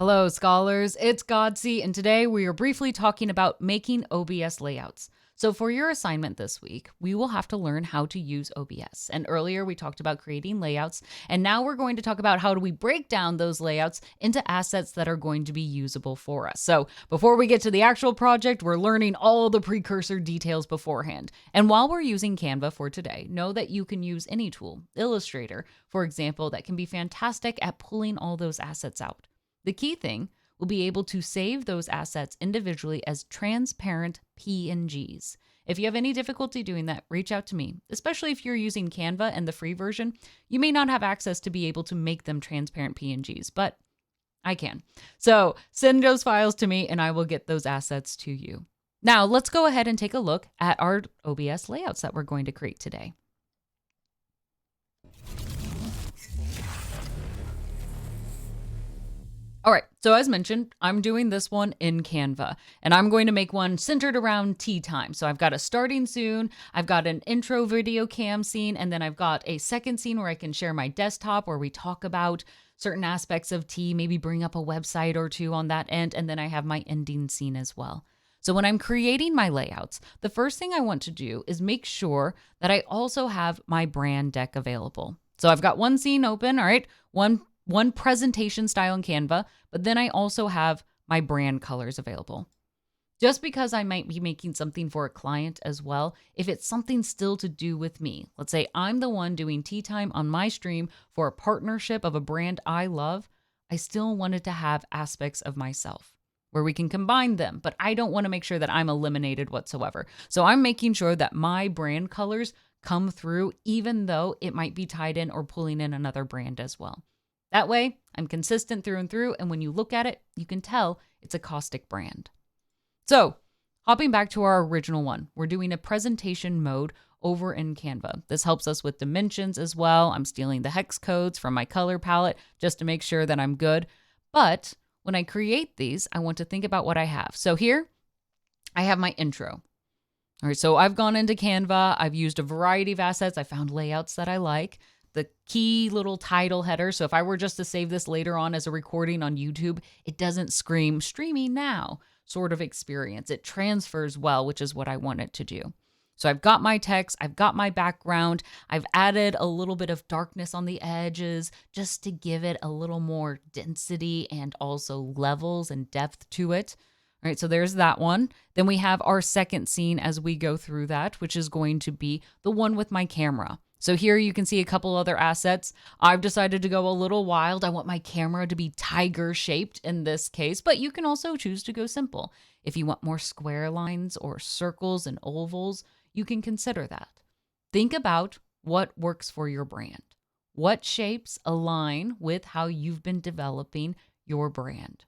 Hello, scholars. It's Godsey, and today we are briefly talking about making OBS layouts. So, for your assignment this week, we will have to learn how to use OBS. And earlier we talked about creating layouts, and now we're going to talk about how do we break down those layouts into assets that are going to be usable for us. So, before we get to the actual project, we're learning all the precursor details beforehand. And while we're using Canva for today, know that you can use any tool, Illustrator, for example, that can be fantastic at pulling all those assets out. The key thing will be able to save those assets individually as transparent PNGs. If you have any difficulty doing that, reach out to me, especially if you're using Canva and the free version. You may not have access to be able to make them transparent PNGs, but I can. So send those files to me and I will get those assets to you. Now let's go ahead and take a look at our OBS layouts that we're going to create today. All right, so as mentioned, I'm doing this one in Canva, and I'm going to make one centered around tea time. So I've got a starting soon, I've got an intro video cam scene, and then I've got a second scene where I can share my desktop where we talk about certain aspects of tea, maybe bring up a website or two on that end, and then I have my ending scene as well. So when I'm creating my layouts, the first thing I want to do is make sure that I also have my brand deck available. So I've got one scene open, all right, one presentation style in Canva, but then I also have my brand colors available. Just because I might be making something for a client as well, if it's something still to do with me, let's say I'm the one doing tea time on my stream for a partnership of a brand I love, I still wanted to have aspects of myself where we can combine them, but I don't want to make sure that I'm eliminated whatsoever. So I'm making sure that my brand colors come through, even though it might be tied in or pulling in another brand as well. That way, I'm consistent through and through, and when you look at it, you can tell it's a caustic brand. So, hopping back to our original one, we're doing a presentation mode over in Canva. This helps us with dimensions as well. I'm stealing the hex codes from my color palette just to make sure that I'm good. But when I create these, I want to think about what I have. So here, I have my intro. All right, so I've gone into Canva. I've used a variety of assets. I found layouts that I like. The key little title header. So if I were just to save this later on as a recording on YouTube, it doesn't scream streaming now sort of experience. It transfers well, which is what I want it to do. So I've got my text, I've got my background, I've added a little bit of darkness on the edges just to give it a little more density and also levels and depth to it. All right, so there's that one. Then we have our second scene as we go through that, which is going to be the one with my camera. So here you can see a couple other assets. I've decided to go a little wild. I want my camera to be tiger shaped in this case, but you can also choose to go simple. If you want more square lines or circles and ovals, you can consider that. Think about what works for your brand. What shapes align with how you've been developing your brand?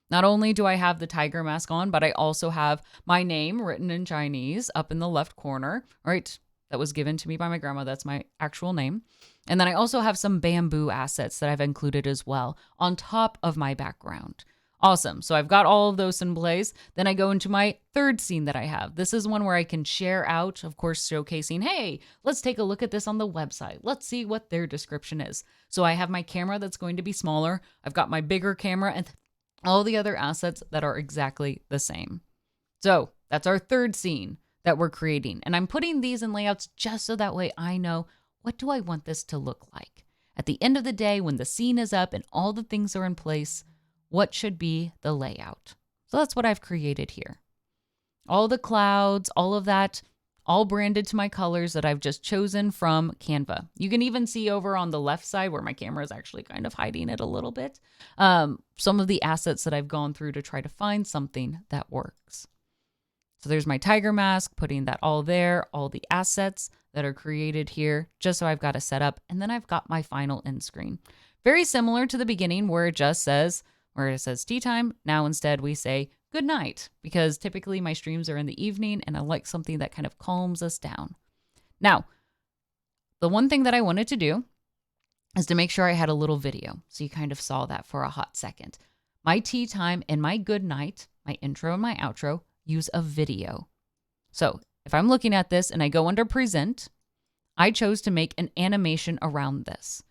Not only do I have the tiger mask on, but I also have my name written in Chinese up in the left corner. All right. That was given to me by my grandma. That's my actual name. And then I also have some bamboo assets that I've included as well on top of my background. Awesome. So I've got all of those in place. Then I go into my third scene that I have. This is one where I can share out, of course, showcasing, hey, let's take a look at this on the website. Let's see what their description is. So I have my camera that's going to be smaller. I've got my bigger camera and all the other assets that are exactly the same. So that's our third scene that we're creating. And I'm putting these in layouts just so that way I know, what do I want this to look like? At the end of the day, when the scene is up and all the things are in place, what should be the layout? So that's what I've created here. All the clouds, all of that, all branded to my colors that I've just chosen from Canva. You can even see over on the left side where my camera is actually kind of hiding it a little bit, some of the assets that I've gone through to try to find something that works. So there's my tiger mask, putting that all there, all the assets that are created here, just so I've got a setup. And then I've got my final end screen. Very similar to the beginning where it says tea time. Now instead we say good night, because typically my streams are in the evening and I like something that kind of calms us down. Now, the one thing that I wanted to do is to make sure I had a little video. So you kind of saw that for a hot second. My tea time and my good night, my intro and my outro, use a video. So if I'm looking at this and I go under present, I chose to make an animation around this.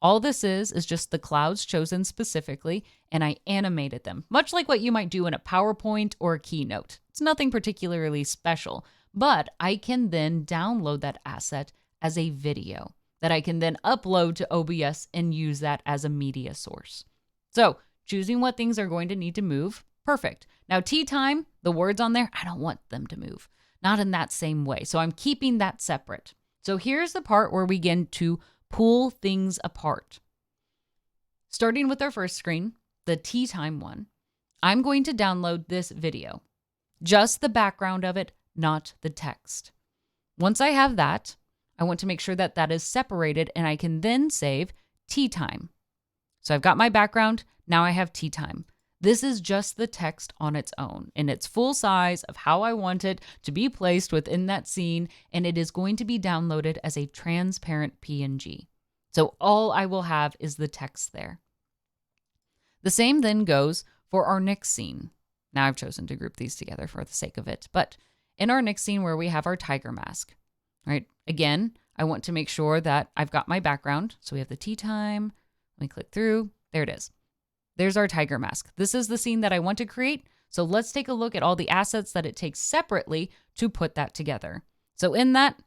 All this is just the clouds chosen specifically, and I animated them, much like what you might do in a PowerPoint or a Keynote. It's nothing particularly special, but I can then download that asset as a video that I can then upload to OBS and use that as a media source. So choosing what things are going to need to move, perfect. Now tea time, the words on there, I don't want them to move. Not in that same way. So I'm keeping that separate. So here's the part where we begin to pull things apart. Starting with our first screen, the tea time one, I'm going to download this video. Just the background of it, not the text. Once I have that, I want to make sure that that is separated and I can then save tea time. So I've got my background, now I have tea time. This is just the text on its own in its full size of how I want it to be placed within that scene, and it is going to be downloaded as a transparent PNG. So all I will have is the text there. The same then goes for our next scene. Now I've chosen to group these together for the sake of it, but in our next scene where we have our tiger mask, right? Again, I want to make sure that I've got my background. So we have the tea time. Let me click through. There it is. There's our tiger mask. This is the scene that I want to create. So let's take a look at all the assets that it takes separately to put that together. So in that,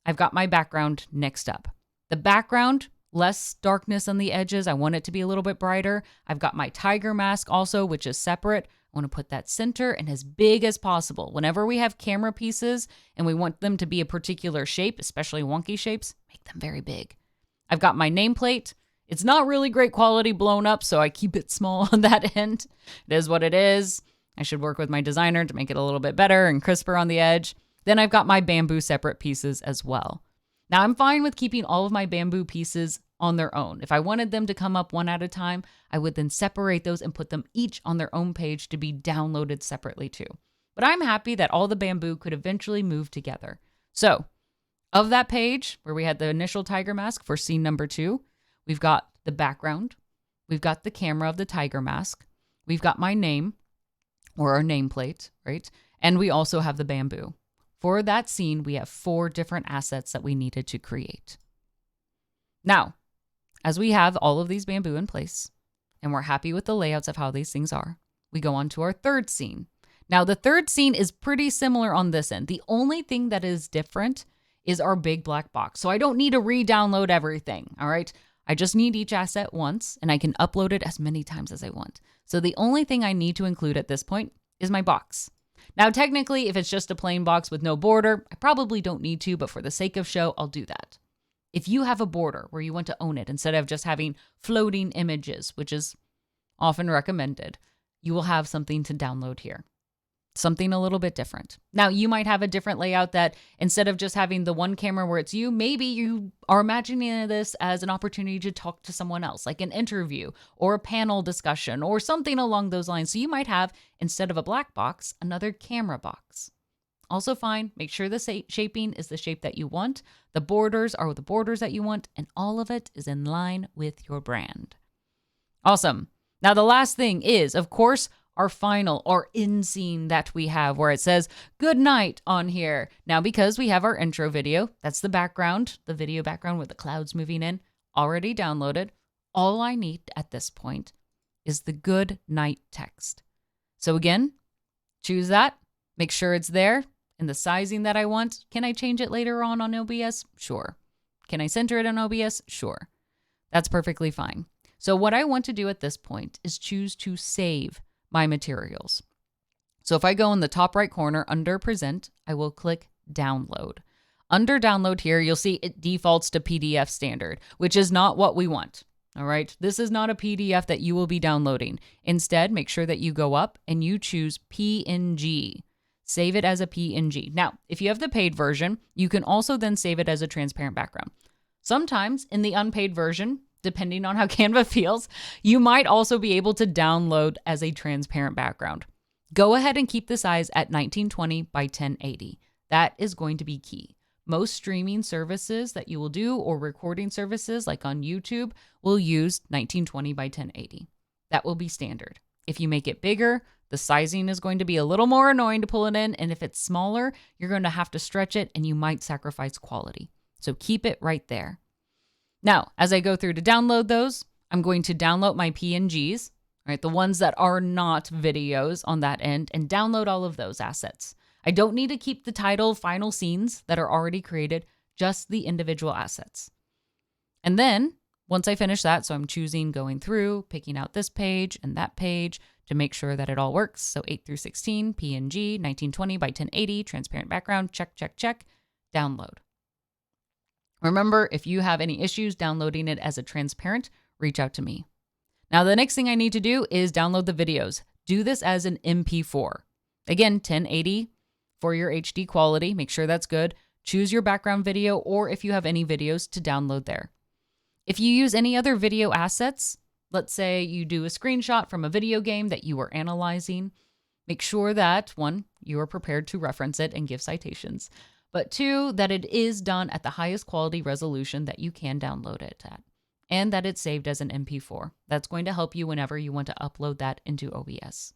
I've got my background next up. The background, less darkness on the edges. I want it to be a little bit brighter. I've got my tiger mask also, which is separate. I want to put that center and as big as possible. Whenever we have camera pieces and we want them to be a particular shape, especially wonky shapes, make them very big. I've got my nameplate. It's not really great quality blown up, so I keep it small on that end. It is what it is. I should work with my designer to make it a little bit better and crisper on the edge. Then I've got my bamboo separate pieces as well. Now I'm fine with keeping all of my bamboo pieces on their own. If I wanted them to come up one at a time, I would then separate those and put them each on their own page to be downloaded separately too. But I'm happy that all the bamboo could eventually move together. So of that page where we had the initial tiger mask for scene number 2, we've got the background, we've got the camera of the tiger mask, we've got my name or our nameplate, right? And we also have the bamboo. For that scene, we have 4 different assets that we needed to create. Now, as we have all of these bamboo in place and we're happy with the layouts of how these things are, we go on to our third scene. Now, the third scene is pretty similar on this end. The only thing that is different is our big black box. So I don't need to re-download everything, all right? I just need each asset once and I can upload it as many times as I want. So the only thing I need to include at this point is my box. Now, technically, if it's just a plain box with no border, I probably don't need to, but for the sake of show, I'll do that. If you have a border where you want to own it instead of just having floating images, which is often recommended, you will have something to download here. Something a little bit different. Now, you might have a different layout that instead of just having the one camera where it's you, maybe you are imagining this as an opportunity to talk to someone else, like an interview or a panel discussion or something along those lines. So you might have, instead of a black box, another camera box. Also fine, make sure the shaping is the shape that you want, the borders are the borders that you want, and all of it is in line with your brand. Awesome. Now, the last thing is, of course, our final or in scene that we have where it says good night on here. Now, because we have our intro video, that's the background, the video background with the clouds moving in, already downloaded. All I need at this point is the good night text. So again, choose that, make sure it's there in the sizing that I want. Can I change it later on OBS? Sure. Can I center it on OBS? Sure. That's perfectly fine. So what I want to do at this point is choose to save my materials. So if I go in the top right corner under present, I will click download. Under download here, you'll see it defaults to PDF standard, which is not what we want. All right. This is not a PDF that you will be downloading. Instead, make sure that you go up and you choose PNG. Save it as a PNG. Now, if you have the paid version, you can also then save it as a transparent background. Sometimes in the unpaid version, depending on how Canva feels, you might also be able to download as a transparent background. Go ahead and keep the size at 1920 by 1080. That is going to be key. Most streaming services that you will do or recording services like on YouTube will use 1920 by 1080. That will be standard. If you make it bigger, the sizing is going to be a little more annoying to pull it in. And if it's smaller, you're going to have to stretch it and you might sacrifice quality. So keep it right there. Now, as I go through to download those, I'm going to download my PNGs, right? The ones that are not videos on that end, and download all of those assets. I don't need to keep the title final scenes that are already created, just the individual assets. And then once I finish that, so I'm choosing going through, picking out this page and that page to make sure that it all works. So 8 through 16, PNG, 1920 by 1080, transparent background, check, check, check, download. Remember, if you have any issues downloading it as a transparent, reach out to me. Now, the next thing I need to do is download the videos. Do this as an MP4. Again, 1080 for your HD quality. Make sure that's good. Choose your background video, or if you have any videos, to download there. If you use any other video assets, let's say you do a screenshot from a video game that you are analyzing, make sure that, 1, you are prepared to reference it and give citations, but 2, that it is done at the highest quality resolution that you can download it at, and that it's saved as an MP4. That's going to help you whenever you want to upload that into OBS.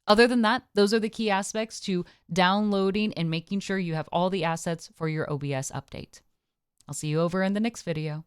Other than that, those are the key aspects to downloading and making sure you have all the assets for your OBS update. I'll see you over in the next video.